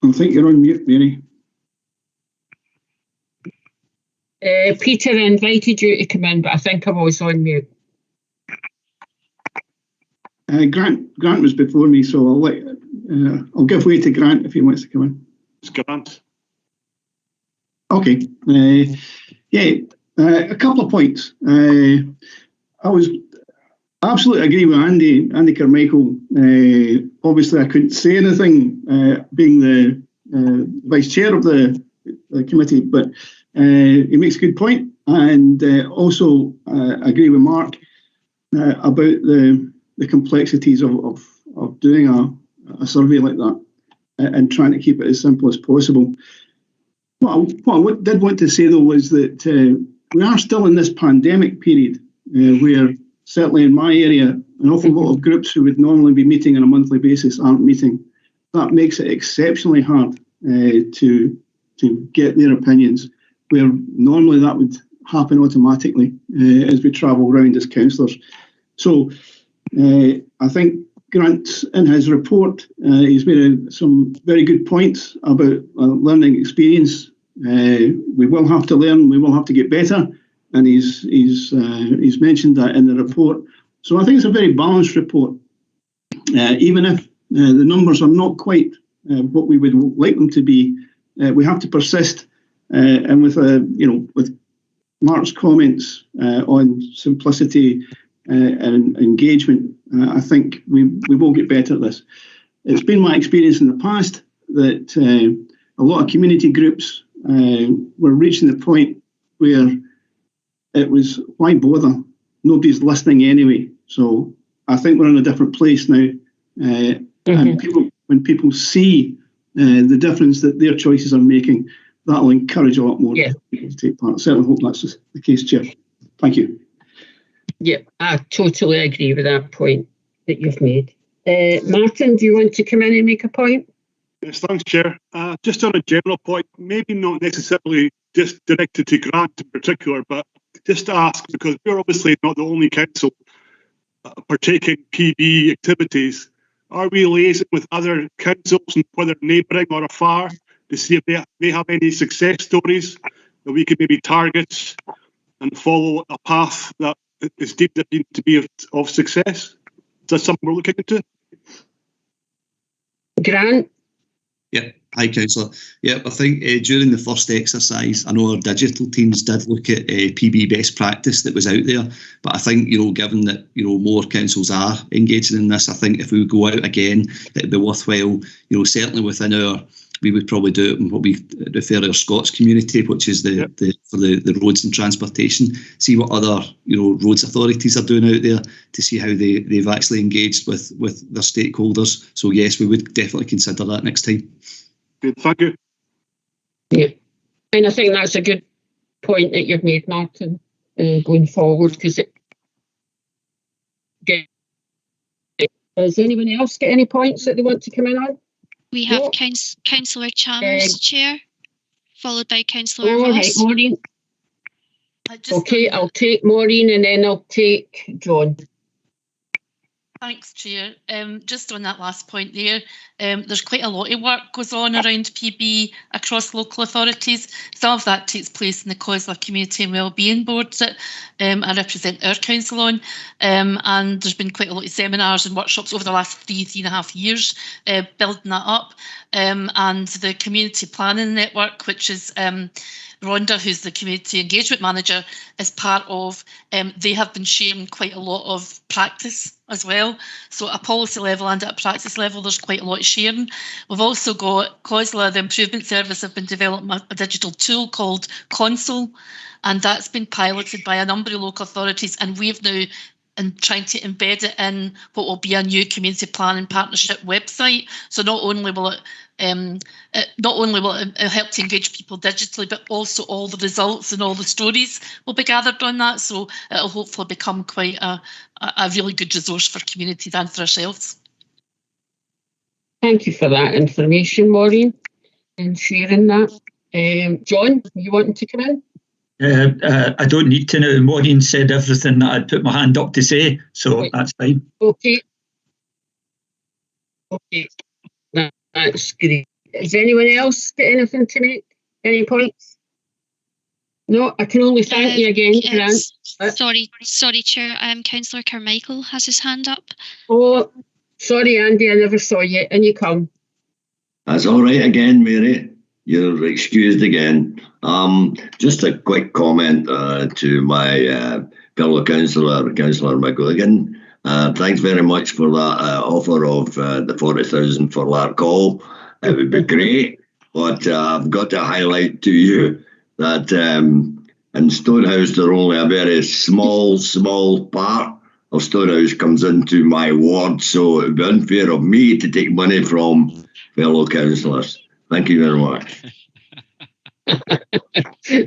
I think you're on mute, Mary. Peter invited you to come in, but I think I was on mute. Grant was before me, so I'll give way to Grant if he wants to come in. It's Grant. Okay. A couple of points. I was absolutely agree with Andy Carmichael. Obviously, I couldn't say anything, being the vice chair of the committee, but he makes a good point. And also, I agree with Mark about the complexities of doing a survey like that and trying to keep it as simple as possible. What I did want to say, though, was that we are still in this pandemic period where, certainly in my area, an awful lot of groups who would normally be meeting on a monthly basis aren't meeting. That makes it exceptionally hard to get their opinions, where normally that would happen automatically as we travel around as councillors. So I think Grant, in his report, he's made some very good points about learning experience We will have to learn. We will have to get better, and he's mentioned that in the report. So I think it's a very balanced report, even if the numbers are not quite what we would like them to be. We have to persist, and with with Mark's comments on simplicity and engagement, I think we will get better at this. It's been my experience in the past that a lot of community groups were reaching the point where it was, why bother? Nobody's listening anyway. So I think we're in a different place now. And when people see the difference that their choices are making, that'll encourage a lot more people to take part. I certainly hope that's the case, Chair. Thank you. Yeah, I totally agree with that point that you've made. Martin, do you want to come in and make a point? Yes, thanks, Chair. Just on a general point, maybe not necessarily just directed to Grant in particular, but just to ask, because we're obviously not the only council partaking PB activities, are we liaising with other councils, whether neighbouring or afar, to see if they have any success stories that we could maybe target and follow a path that is deemed to be of success? Is that something we're looking into? Grant? Yeah, hi, Councillor. Yeah, I think during the first exercise, I know our digital teams did look at PB best practice that was out there, but I think, given that, more councils are engaging in this, I think if we go out again, it'd be worthwhile, certainly within we would probably do it in what we refer to our Scots community, which is the roads and transportation, see what other, roads authorities are doing out there to see how they've actually engaged with their stakeholders. So yes, we would definitely consider that next time. Good, thank you. Yeah, and I think that's a good point that you've made, Martin, going forward, because does anyone else get any points that they want to come in on? We have Councillor Chalmers, Chair, followed by Councillor Ross. Right, Maureen. Okay, I'll take Maureen and then I'll take John. Thanks, Chair. Just on that last point there, there's quite a lot of work goes on around PB across local authorities. Some of that takes place in the COSLA Community and Wellbeing Board that I represent our council on, and there's been quite a lot of seminars and workshops over the last 3.5 years building that up, and the Community Planning Network, which is Rhonda, who's the Community Engagement Manager, is part of. They have been sharing quite a lot of practice as well. So at a policy level and at a practice level, there's quite a lot of sharing. We've also got COSLA, the Improvement Service, have been developing a digital tool called Console, and that's been piloted by a number of local authorities, and we've now trying to embed it in what will be a new community planning partnership website. So not only will it help to engage people digitally, but also all the results and all the stories will be gathered on that. So it'll hopefully become quite a really good resource for communities and for ourselves. Thank you for that information, Maureen, and sharing that. John, you wanting to come in? I don't need to now. Maureen said everything that I'd put my hand up to say, so that's fine. Okay. That's great. Does anyone else get anything to make? Any points? No, I can only thank you again, Grant. Sorry, Chair. Councillor Carmichael has his hand up. Oh, sorry, Andy, I never saw you. And you come. That's all right again, Mary. You're excused again. Just a quick comment to my fellow councillor, Councillor McGilligan. Thanks very much for that offer of the 40,000 for Larkhall. It would be great, but I've got to highlight to you that in Stonehouse there only a very small part of Stonehouse comes into my ward, so it would be unfair of me to take money from fellow councillors. Thank you very much.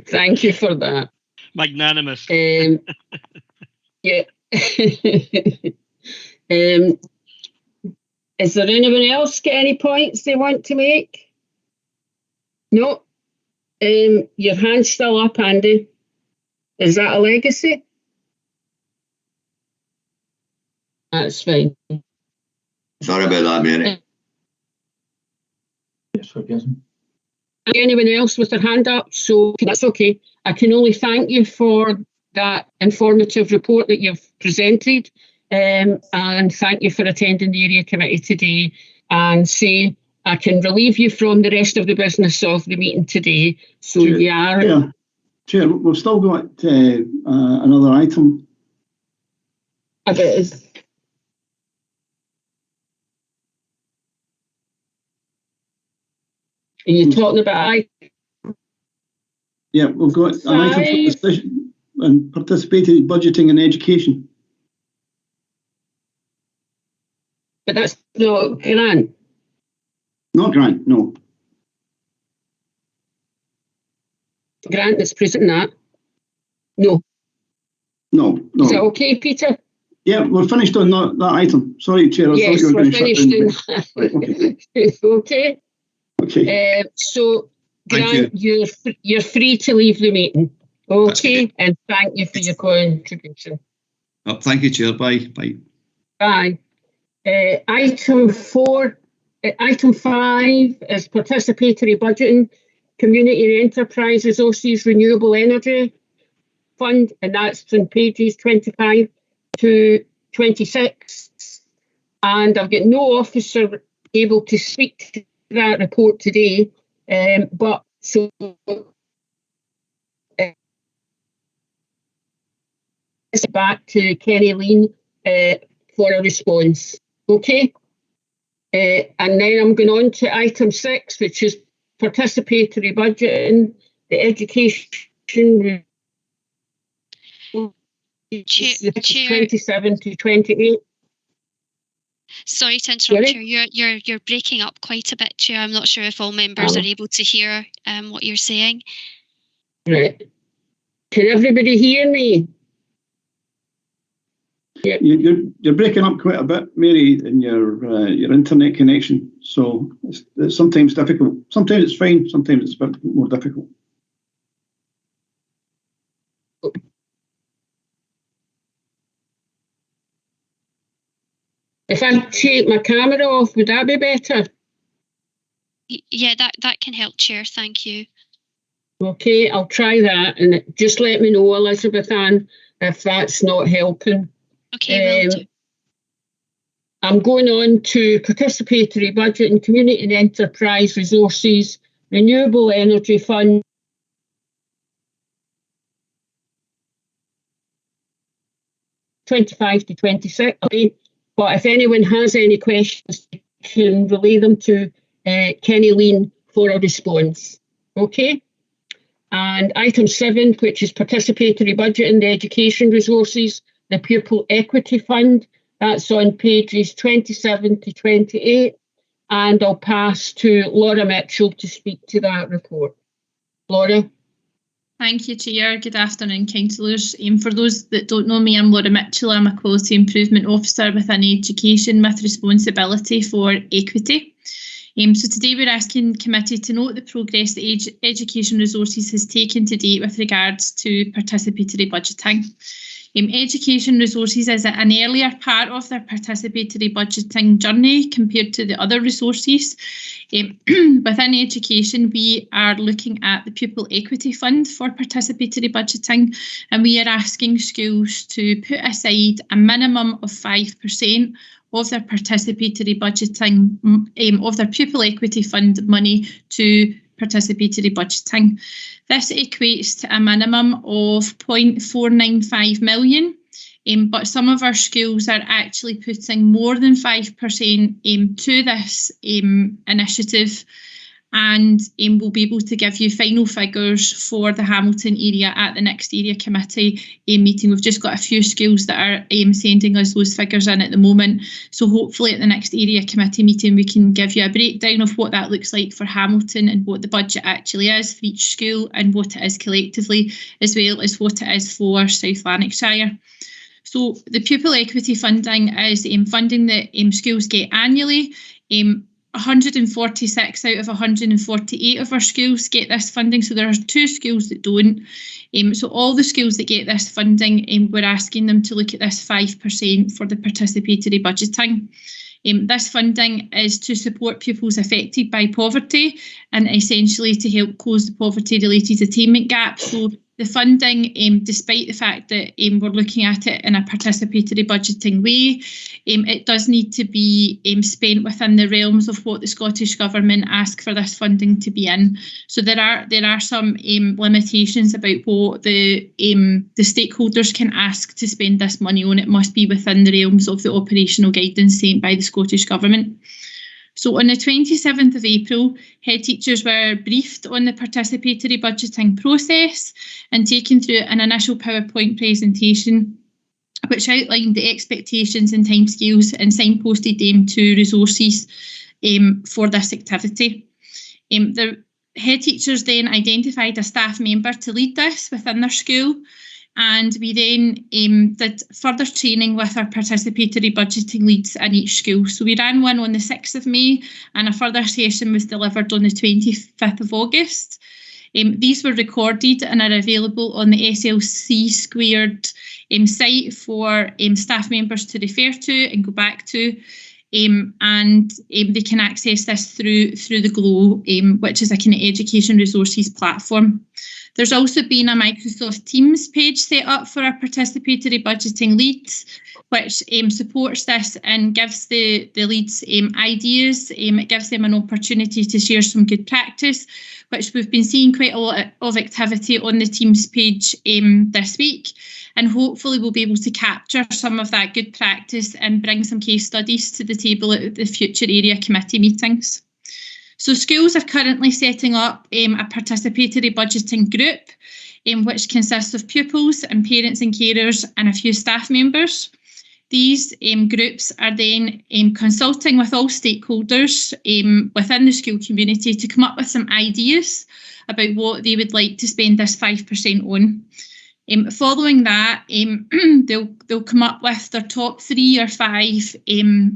Thank you for that. Magnanimous. Yeah. Is there anyone else get any points they want to make? No. Your hand's still up, Andy. Is that a legacy? That's fine. Sorry about that, Mary. anyone else with their hand up, so that's okay. I can only thank you for that informative report that you've presented, and thank you for attending the area committee today, and say I can relieve you from the rest of the business of the meeting today. So you are... Chair, we've still got another item. It is. Are you talking about Yeah, we've got an item for decision and participating budgeting and education. But that's not grant. Not grant, no. Grant is present that. No. No. Is that okay, Peter? Yeah, we're finished on that item. Sorry, Chair. I thought you were going to shut down. Okay. Okay. So, Grant, you're free to leave the meeting. Okay, and thank you for your contribution. Oh, thank you, Chair. Bye. Bye. Bye. Item 5 is participatory budgeting, community and enterprise resources, renewable energy fund, and that's on pages 25 to 26. And I've got no officer able to speak to that report today, but so back to Kenny Lean for a response. Okay, and then I'm going on to item 6, which is participatory budgeting, the education. Chair, 27 to 28. Sorry to interrupt, Chair. You're breaking up quite a bit, Chair. I'm not sure if all members are able to hear what you're saying. Right. Can everybody hear me? Yeah. You're breaking up quite a bit, Mary, in your internet connection. So it's sometimes difficult. Sometimes it's fine. Sometimes it's a bit more difficult. If I take my camera off, would that be better? Yeah, that can help, Chair. Thank you. Okay, I'll try that, and just let me know, Elizabeth Ann, if that's not helping. Okay, will do. I'm going on to participatory budget and community and enterprise resources, renewable energy fund. (25 to 26). But if anyone has any questions, you can relay them to Kenny Lean for a response. Okay? And item 7, which is participatory budget and the education resources, the Pupil Equity Fund, that's on pages 27 to 28. And I'll pass to Laura Mitchell to speak to that report. Laura? Thank you, Chair. Good afternoon, councillors. For those that don't know me, I'm Laura Mitchell. I'm a Quality Improvement Officer within Education with responsibility for equity. So today we're asking the committee to note the progress that Education Resources has taken to date with regards to participatory budgeting. Education Resources is at an earlier part of their participatory budgeting journey compared to the other resources. Within education, we are looking at the Pupil Equity Fund for participatory budgeting, and we are asking schools to put aside a minimum of 5% of their participatory budgeting, of their Pupil Equity Fund money to participatory budgeting. This equates to a minimum of 0.495 million, but some of our schools are actually putting more than 5% to this initiative, and we'll be able to give you final figures for the Hamilton area at the next area committee meeting. We've just got a few schools that are sending us those figures in at the moment, so hopefully at the next area committee meeting we can give you a breakdown of what that looks like for Hamilton and what the budget actually is for each school and what it is collectively, as well as what it is for South Lanarkshire. So the Pupil Equity Funding is funding that schools get annually. 146 out of 148 of our schools get this funding, so there are 2 schools that don't. So all the schools that get this funding, we're asking them to look at this 5% for the participatory budgeting. This funding is to support pupils affected by poverty and essentially to help close the poverty-related attainment gap. So the funding, despite the fact that we're looking at it in a participatory budgeting way, it does need to be spent within the realms of what the Scottish Government ask for this funding to be in. So there are some limitations about what the stakeholders can ask to spend this money on. It must be within the realms of the operational guidance sent by the Scottish Government. So on the 27th of April, head teachers were briefed on the participatory budgeting process and taken through an initial PowerPoint presentation which outlined the expectations and timescales and signposted them to resources for this activity. The head teachers then identified a staff member to lead this within their school, and we then did further training with our participatory budgeting leads in each school. So we ran one on the 6th of May and a further session was delivered on the 25th of August. These were recorded and are available on the SLC Squared site for staff members to refer to and go back to. And they can access this through the GLOW, which is a kind of education resources platform. There's also been a Microsoft Teams page set up for our participatory budgeting leads, which supports this and gives the leads ideas. It gives them an opportunity to share some good practice, which we've been seeing quite a lot of activity on the Teams page this week. And hopefully we'll be able to capture some of that good practice and bring some case studies to the table at the future area committee meetings. So schools are currently setting up a participatory budgeting group, which consists of pupils and parents and carers and a few staff members. These groups are then consulting with all stakeholders within the school community to come up with some ideas about what they would like to spend this 5% on. Following that, they'll come up with their top 3 or 5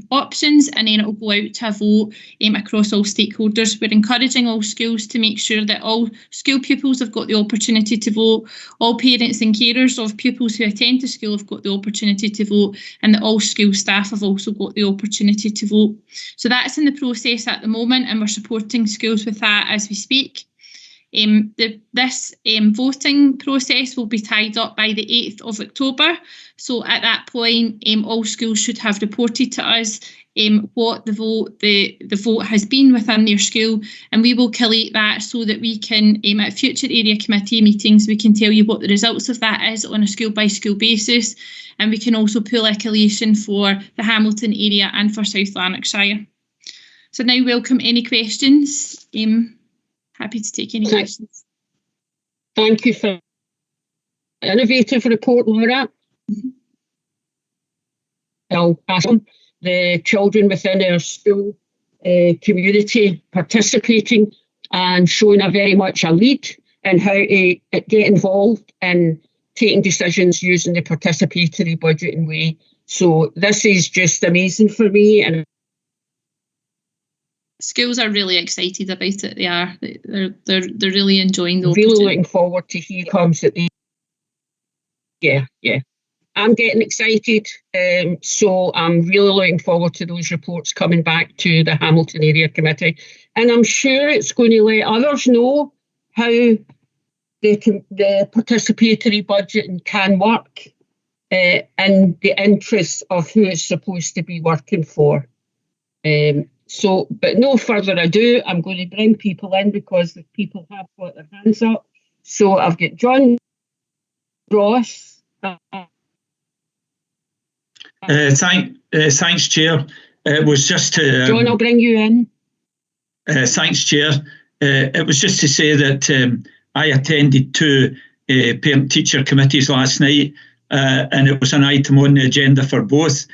options, and then it will go out to a vote across all stakeholders. We're encouraging all schools to make sure that all school pupils have got the opportunity to vote, all parents and carers of pupils who attend the school have got the opportunity to vote, and that all school staff have also got the opportunity to vote. So that's in the process at the moment, and we're supporting schools with that as we speak. This voting process will be tied up by the 8th of October. So at that point, all schools should have reported to us what the vote has been within their school, and we will collate that so that we can, at future area committee meetings, we can tell you what the results of that is on a school by school basis, and we can also pull a collation for the Hamilton area and for South Lanarkshire. So now welcome any questions. Happy to take any questions. Thank you for the innovative report, Laura. I'll ask the children within our school community participating and showing a very much a lead in how to get involved in taking decisions using the participatory budgeting way. So this is just amazing for me, and schools are really excited about it. They are. They're really enjoying the really looking forward to hear comes at the. Yeah. I'm getting excited. So I'm really looking forward to those reports coming back to the Hamilton Area Committee, and I'm sure it's going to let others know how the participatory budgeting can work in the interests of who it's supposed to be working for. So, but no further ado, I'm going to bring people in because the people have got their hands up. So I've got John Ross. Thanks, Chair. It was just to... John, I'll bring you in. Thanks, Chair. It was just to say that I attended 2 parent-teacher committees last night, and it was an item on the agenda for both.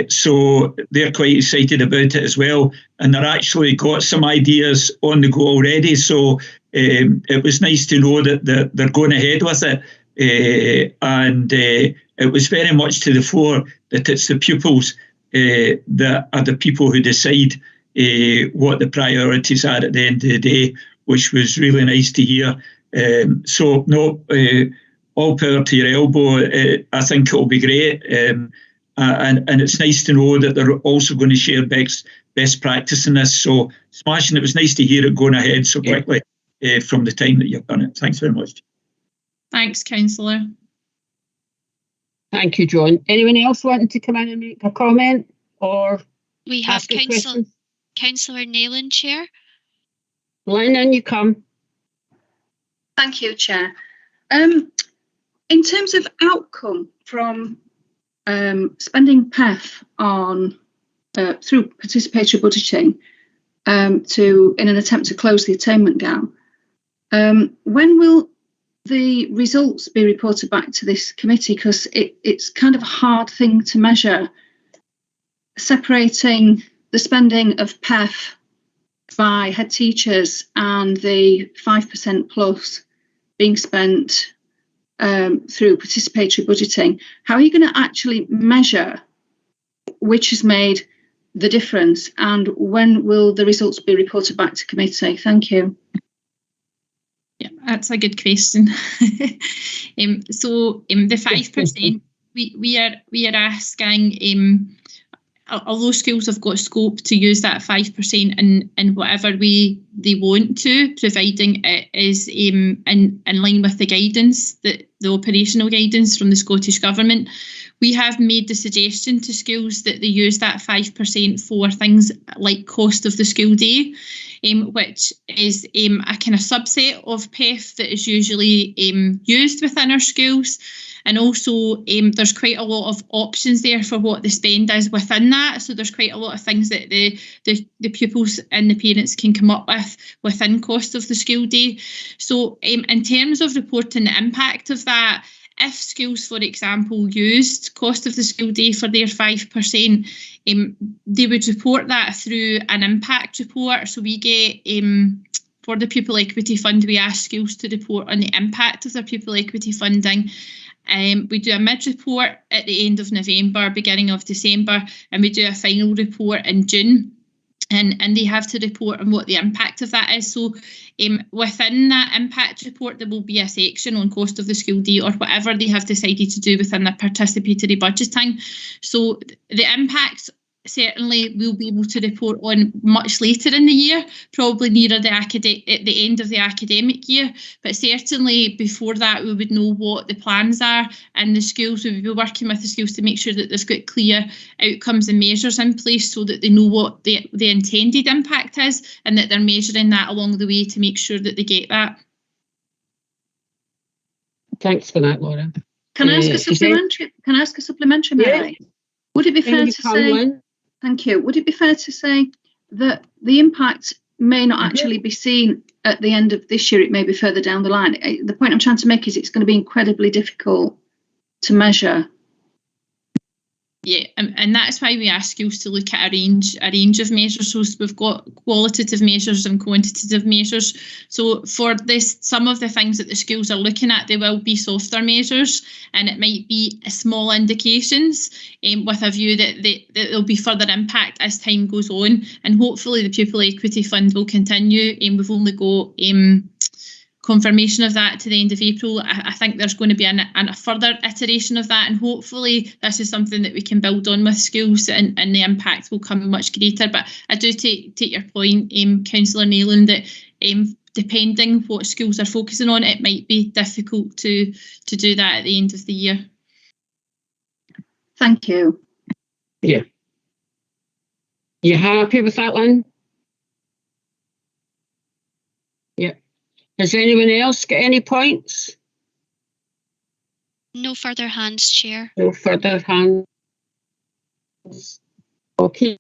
So they're quite excited about it as well, and they're actually got some ideas on the go already. So it was nice to know that they're going ahead with it, and it was very much to the fore that it's the pupils that are the people who decide what the priorities are at the end of the day, which was really nice to hear. All power to your elbow. I think it'll be great. and it's nice to know that they're also going to share best practice in this. So smashing, it was nice to hear it going ahead so quickly from the time that you've done it. Thanks very much. Thanks, Councillor. Thank you, John. Anyone else wanting to come in and make a comment or we have Councillor Nayland, Chair. Lynn, in you come. Thank you, Chair. In terms of outcome from spending PEF on through participatory budgeting in an attempt to close the attainment gap, when will the results be reported back to this committee? Because it's kind of a hard thing to measure, separating the spending of PEF by head teachers and the 5% plus being spent through participatory budgeting. How are you going to actually measure which has made the difference, and when will the results be reported back to committee? Thank you. Yeah, that's a good question. So the 5%, we are asking, although schools have got scope to use that 5% in whatever way they want to, providing it is in line with the guidance, the operational guidance from the Scottish Government. We have made the suggestion to schools that they use that 5% for things like cost of the school day, which is a kind of subset of PEF that is usually used within our schools. And also there's quite a lot of options there for what the spend is within that. So there's quite a lot of things that the pupils and the parents can come up with within cost of the school day. So in terms of reporting the impact of that, if schools, for example, used cost of the school day for their 5%, they would report that through an impact report. So we get, for the Pupil Equity Fund, we ask schools to report on the impact of their pupil equity funding. We do a mid-report at the end of November, beginning of December, and we do a final report in June. And they have to report on what the impact of that is. So within that impact report, there will be a section on cost of the school day or whatever they have decided to do within their participatory budgeting. So the impacts certainly we'll be able to report on much later in the year, probably nearer at the end of the academic year. But certainly before that, we would know what the plans are, and the schools, we would be working with the schools to make sure that they've got clear outcomes and measures in place so that they know what the intended impact is, and that they're measuring that along the way to make sure that they get that. Thanks for that, Laura. Can I ask a supplementary? Can I ask a supplementary, Mary? Yeah. Would it be fair to say? Thank you. Would it be fair to say that the impact may not actually be seen at the end of this year? It may be further down the line. The point I'm trying to make is it's going to be incredibly difficult to measure. Yeah, and that's why we ask schools to look at a range of measures. So we've got qualitative measures and quantitative measures. So for this, some of the things that the schools are looking at, they will be softer measures, and it might be small indications with a view that there'll be further impact as time goes on. And hopefully the Pupil Equity Fund will continue. We've only got confirmation of that to the end of April. I think there's going to be a further iteration of that, and hopefully this is something that we can build on with schools, and the impact will come much greater. But I do take your point, Councillor Nayland, that depending what schools are focusing on, it might be difficult to do that at the end of the year. Thank you. Yeah. You happy with that, Lynn? Yeah. Has anyone else got any points? No further hands, Chair. No further hands. Okay.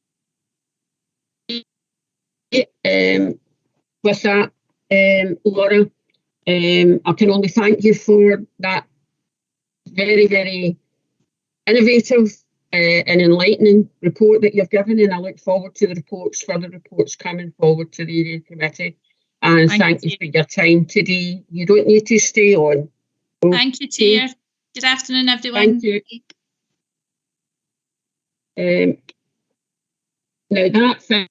With that, Laura, I can only thank you for that very, very innovative and enlightening report that you've given, and I look forward to the further reports coming forward to the area committee. And thank you for your time today. You don't need to stay on. Okay. Thank you, Chair. Good afternoon, everyone. Thank you. Now that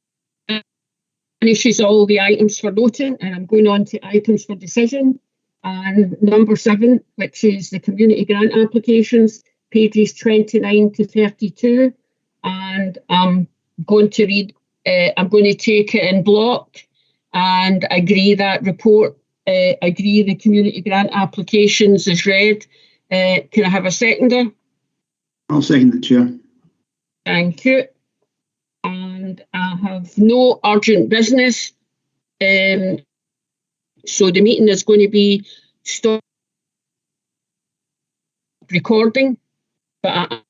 finishes all the items for noting, and I'm going on to items for decision. And number 7, which is the community grant applications. pages 29 to 32, and I'm going to take it in block and agree that report, agree the community grant applications is read. Can I have a seconder? I'll second it, Chair. Thank you. And I have no urgent business. So the meeting is going to be stopped recording, but